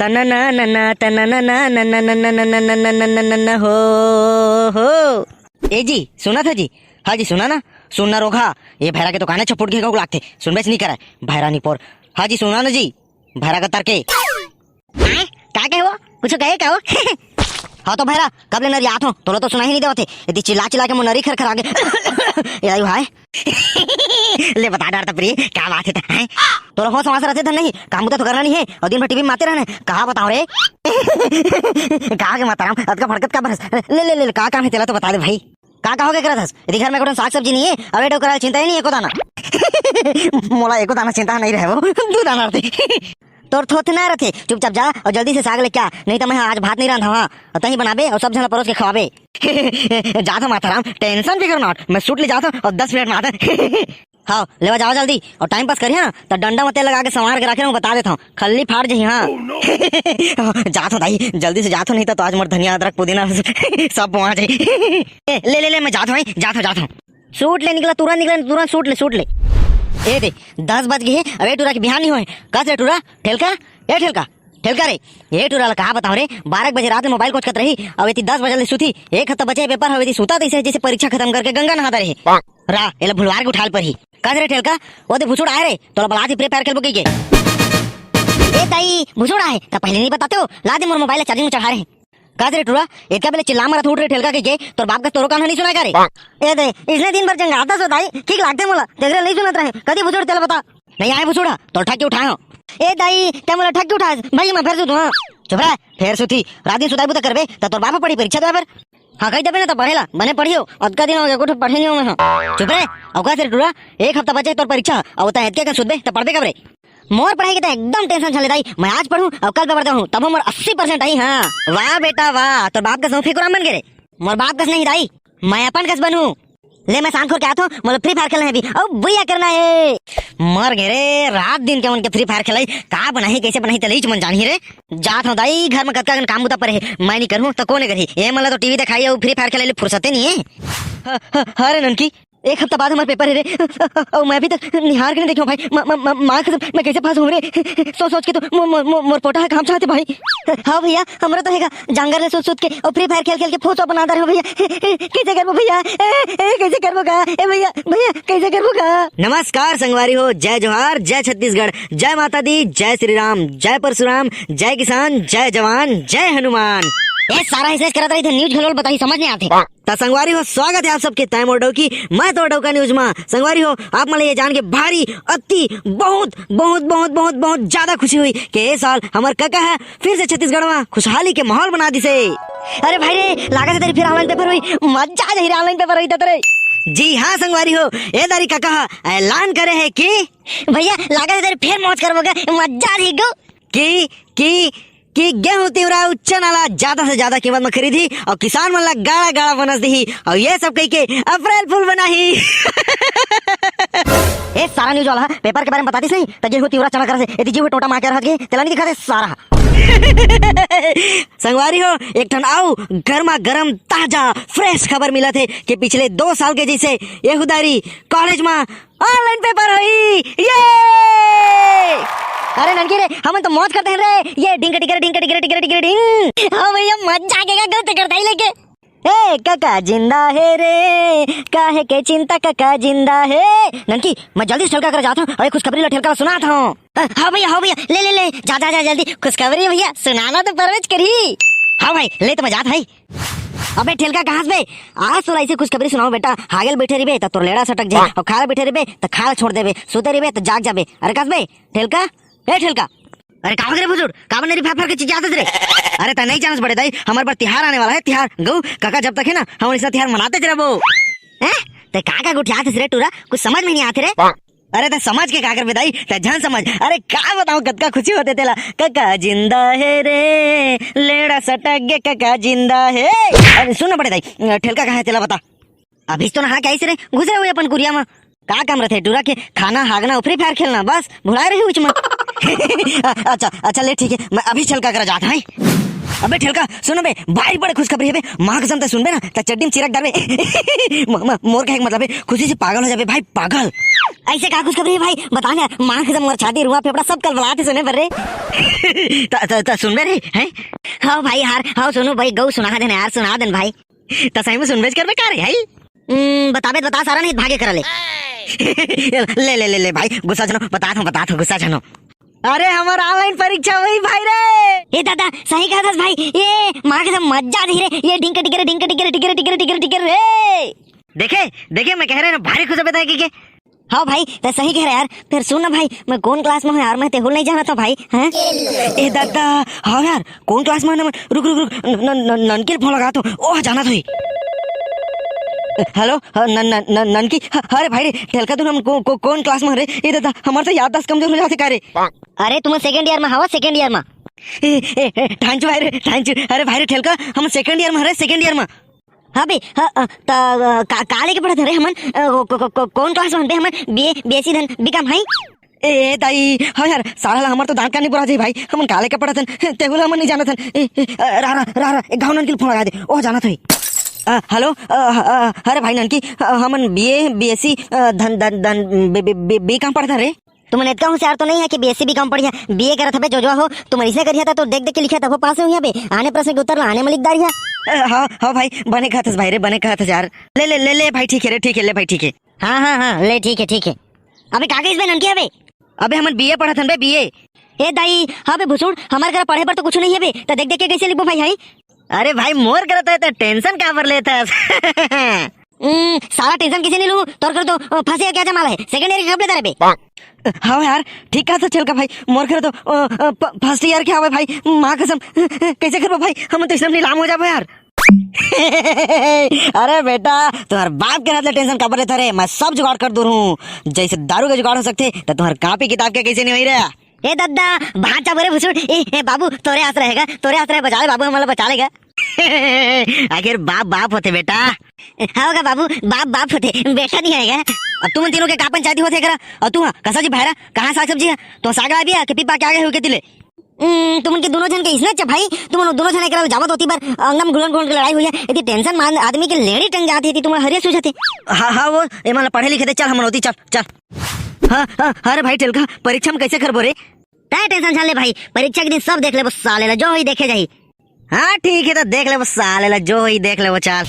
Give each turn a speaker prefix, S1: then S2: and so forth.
S1: तनना नना तनना नना हो। ए जी सुना था जी? हाँ जी सुना ना, सुनना रोगा ये भैरा के तो काने छपुट के लागते सुन बेच नहीं करा भैरा नहीं पोर। हाँ जी सुना ना जी, भैरा का तार के क्या कहे वो कुछ कहे क्या वो हाँ तो भैरा कब ले नरी आत हो तोला तो सुना ही नहीं देवते यदि चिल्ला चिल्ला के नरी खर खर आगे ये भाई ले बता डर तो प्रिय क्या बात है तोला हो समाज रहते थे नहीं काम तो करना नहीं है और दिन भर टीवी में आते रहने कहा बताओ रे कहा के माता राम अद का फड़कत का बरस ले ले ले कहा काम है तेला तो बता दे भाई का कहोगे करा थस यदि घर में कोई साग सब्जी नहीं है अबे तो करा चिंता ही नहीं है को दाना मोला एको दाना चिंता नहीं रहे वो दो दाना रहते तोर थोथ ना रखे चुपचाप जा और जल्दी से साग ले क्या नहीं तो मैं आज भात नहीं रहा हूँ तही बनाबे और सब जन परोस के खवाबे जाता माता राम टेंशन फिकर नॉट मैं सूट ले जाता और 10 मिनट में आता हाँ लेवा जाओ जल्दी और टाइम पास करिए ना तो डंडा मत लगा के संवार के रखे बता देता हूँ खल्ली फाड़ जी हाँ जाता दाई जल्दी से जाता नहीं तो आज मोर धनिया अदरक पुदीना सब वहाँ जाए ले ले ले मैं जाता हूँ जाता हूँ सूट ले निकला तुरंत सूट ले ए दे 10 बज गए अरे टूरा की बिहान नहीं हुए कस रे टूरा ठेलका रे ये टूरा कहा बताओ रे 12 बजे रात में मोबाइल कोच करत रही अब इतनी 10 बजे सुती एक हफ्ता बचे पेपर हवे सुता तैसे जैसे परीक्षा खत्म करके गंगा नहाता रहे रा एला भुलवार के उठाल पर ही कस रे ठेलका वो दे भुसुड़ आए रे तोला बलाती प्री फायर खेलबो के ए दाई भुसुड़ आए तो पहले नहीं बताते हो ला दे मोर मोबाइल चार्जिंग में चढ़ा रहे काज रे टूरा एक बेले चिल्ला मारा उठ रे ठेलका के तोर बाप का तोरो कान नहीं सुना करे ए दे इसने दिन भर जंग आता सो दाई ठीक लागते मोला देख रे नहीं सुनत रहे कदी भुसुड़ तेल बता नहीं आए भुसुड़ा तो ठक के उठायो ए दाई ते मोला ठक के उठा भाई मैं फिर सुतू हां चुप रह फिर सुती रात दिन सुताई बुता करबे त तोर बाप पढ़ी परीक्षा दे फिर हां कहि देबे ना तो पढ़ेला बने पढ़ियो अदका दिन हो गया कुछ पढ़े नहीं हो मैं चुप रह औका से टूरा एक हफ्ता बचे तोर परीक्षा अब ता हेत के सुतबे त पढ़बे कब रे मोर पढ़ाई के तो एकदम टेंशन चले दाई मैं आज पढ़ूं और कल पेपर दूं तब मोर 80% आई हां वाह बेटा वाह तो बाप का सौ फिकुराम बन गए मोर बाप कस नहीं दाई मैं अपन कस बनूं ले मैं शाम को क्या था मोर फ्री फायर खेलना है भी अब भैया करना है मर गए रे रात दिन क्या उनके फ्री फायर खेलाई का बनाई कैसे बनाई तलीच मन जानी रे जात हूं दाई घर में कतका काम बुता पर है मैं नहीं करूं तो कौन करी ये मतलब तो टीवी दिखाई और फ्री फायर खेले फुर्सत नहीं है अरे ननकी एक हफ्ता बाद हमारे पेपर है रे और मैं अभी तक निहार के नहीं देखा भाई माँ मैं कैसे पास हूँ रे सोच के तो मोर पोटा है काम चाहते भाई हाँ भैया हमारा तो हैगा जंगल सोच के और फ्री फायर खेल के फोटो बना रहे हो भैया कैसे करबो भैया कैसे करबो का ए भैया कैसे करबो का। नमस्कार संगवारी हो, जय जोहार, जय छत्तीसगढ़, जय माता दी, जय श्री राम, जय परशुराम, जय किसान, जय जवान, जय हनुमान। ये सारा ऐसे करत रही थे न्यूज घलोल बताई समझ नहीं आते ता संगवारी हो स्वागत है आप सबके तय मोर डौकी मैं तो डौका न्यूज में। संगवारी हो आप मला ये जान के भारी अति बहुत बहुत बहुत बहुत बहुत ज्यादा खुशी हुई कि ये साल हमार काका है फिर से छत्तीसगढ़ में खुशहाली के माहौल बना दी से। अरे भाई रे लागत है तेरी फिर ऑनलाइन पेपर हुई मजा आ जाही ऑनलाइन पेपर हुई तेरे। जी हाँ संगवारी हो ये दारी काका ऐलान करे है कि भैया लागत है तेरी फिर मौज करबोगे मजा आ जाएगी कि गेहूं तिवरा उच्च नाला ज्यादा से ज्यादा कीमत में खरीदी और किसान मन ला गाड़ा गाड़ा बोनस दी और ये सब कह के अप्रैल फूल बनाही। ए सारा न्यूज वाला पेपर के बारे में बताती सही तो गेहूं तिवरा चना कर से यदि जीव टोटा मार के रह गए तेला नहीं दिखा दे सारा। संगवारी हो एक ठन आओ गर्मा गरम ताजा फ्रेश खबर मिला थे कि पिछले 2 साल के जैसे ये हुदारी कॉलेज में ऑनलाइन पेपर हुई। ये अरे ननकी रे हम तो मौज करते हैं रे ये डिंग हाँ भैया मजा आएगा गलत करता ही लेके ए काका जिंदा है रे काहे के चिंता काका जिंदा है। ननकी मैं जल्दी से ठेलका कर जाता हूँ अरे खुशखबरी ला ठेलका सुनाता हूँ। हाँ भैया ले जा जल्दी खुशखबरी भैया सुनाना तो परवेज करी। हाँ भाई ले तो मैं जाता भाई। अबे ठेलका कहाँ से आज तो ऐसी खुशखबरी सुनाओ बेटा हागल बैठे रही तो तोर लेड़ा सटक जाए और खाल बैठे रही तो खाल छोड़ देबे सुते रही तो जाग जाबे। अरे कस बे ठेलका ए ठेलका अरे कहाँ रे बुजुर्ग काबर मेरी फाफर के चीज आदत रे। अरे ता नहीं जानस बड़े दाई हमारे पर तिहार आने वाला है तिहार गौ काका जब तक है ना हम इसका तिहार मनाते ज रहो ते काका गुठियात रे टूरा कुछ समझ में नहीं आते रे। अरे ते समझ के का कर बेदाई ते जन समझ अरे का बताऊं कतका खुशी होते तेला काका जिंदा है रे लेड़ा सटक गे काका जिंदा है। अरे सुन बड़े दाई ठेलका कहाँ है तेला बता अभी तो नहा के आई से रे घुसे हुए अपन कुरिया में का काम रहते टूरा के खाना हागना फ्री फायर खेलना बस भुला रही हूँ अच्छा ले ठीक है मैं अभी ठेलका कर जाता है। अबे ठेलका सुनो बे, भाई बड़े खुशखबरी है बे, माँ कसम ते सुन बे ना त चड्डी में चिरक डाल बे। मोर का एक मतलब है खुशी से पागल हो जाबे भाई, पागल। ऐसे का खुशखबरी है भाई, बता ना, माँ कसम मोर शादी रुआ फेफड़ा सब कल बुलाते सुने पर रे। त सुन बे रे हैं। हाँ भाई यार, हाँ सुनो भाई, गौ सुना देना यार, सुना देन भाई। त सही में सुनबेज करबे का रे है? बता सारा नहीं भागे कर ले। ले भाई गुस्सा जनो, बता दो गुस्सा जनो। अरे हमारा ऑनलाइन परीक्षा हुई भाई रे। ए दादा सही कहा था भाई, ये माँ के मजा दी रे, ये ढिंक टिकर रे। देखे मैं कह रहा ना भारी खुश बताया कि हाँ भाई तो सही कह रहा यार। फिर सुन ना भाई, मैं कौन क्लास में हूँ यार, मैं तेहुल नहीं जाना था भाई। हैं ए दादा हाँ यार कौन क्लास में? रुक ननकी फोन लगा तो ओह जाना था। हेलो ननकी, अरे भाई रे ठेलका तू हम कौन क्लास में रे? ये दादा हमारे तो याददाश्त कमजोर हो जाते का रे। अरे तुम सेकंड ईयर में हवा, सेकंड ईयर में। थैंक यू भाई रे, थैंक यू। अरे भाई रे ठेलका हम सेकंड ईयर में रे, सेकंड ईयर में। हाँ बे काले के पढ़ते रे हमन, कौन क्लास में हमन? बीए बीएससी धन बीकॉम है। ए दाई हाँ यार साला हमार तो दांत का नहीं बुरा जाई भाई, हमन काले के पढ़तन तेहुल हमन नहीं जानतन। रा गाँव ननकी फोन लगा दे, ओह जाना था। हेलो अरे भाई ननकी हमन बीए बीएससी धन बीकॉम पढ़ता रे। तुम इतना होशियार तो नहीं है कि बीएससी बीकॉम पढ़िया, बीए करत हबे जो हो तुम ऐसे करिया था तो देख के लिखा था वो पास हुई बे, आने प्रश्न के उत्तर आने में लिख दारिया। हाँ भाई बने कहा था भाई रे, बने कहा था यार। ले भाई ठीक है रे, ठीक है ले भाई ठीक है। हाँ ले ठीक है। अबे कागज में ननकी अबे, अबे हमन बीए पढ़ा था बे, बीए। ए दाई हाँ बे भुसुड़, हमारे घर पढ़े पर तो कुछ नहीं है बे, तो देख के कैसे लिखो भाई है? अरे भाई मोर करता है तो टेंशन क्या पर लेता है? सारा टेंशन किसी नहीं लूं, तोर कर तो फंसे क्या जमाला है, सेकंड ईयर कब लेता रे बे? हाँ यार ठीक कहा था चल का भाई, मोर कर तो फर्स्ट ईयर क्या हुआ भाई, माँ कसम कैसे कर भाई, हम तो इसमें नीलाम हो जाबो यार। अरे बेटा तुम्हारे बाप के हाथ टेंशन कब लेता रे, मैं सब जुगाड़ कर दूर हूँ, जैसे दारू के जुगाड़ हो सकते तो तुम्हारे कॉपी किताब के कैसे नहीं हो रहा। ए दादा भाचा बरे भुसुड़, ए बाबू तोरे आस रहेगा, तोरे आस रहे बचा ले बाबू, हमारा बचा लेगा। आखिर बाप होते बेटा। हाँ बाबू बाप होते, बेटा नहीं आएगा। अब तुम तीनों के का पंचायती होते करा, और तू कसा जी भाईरा कहाँ साग सब्जी है तो साग ला दिया कि पीपा के आगे हो के तिले। तुम उनके दोनों जन के इसने अच्छा भाई, तुम दोनों जन एकरा जावत होती बार अंगम घुलन की लड़ाई हुई है, इतनी टेंशन मान आदमी के लेड़ी टंग जाती थी, तुम्हें हरिया सूझते। हाँ वो ए मतलब पढ़े लिखे थे, चल हम होती चल। हाँ अरे भाई टेलका परीक्षा में कैसे कर बोरे? तय टेंशन छान ले भाई, परीक्षा के दिन सब देख ले वो साले ला, जो ही देखे जाही। हाँ ठीक है तो देख ले वो साले ला, जो ही देख ले वो चल।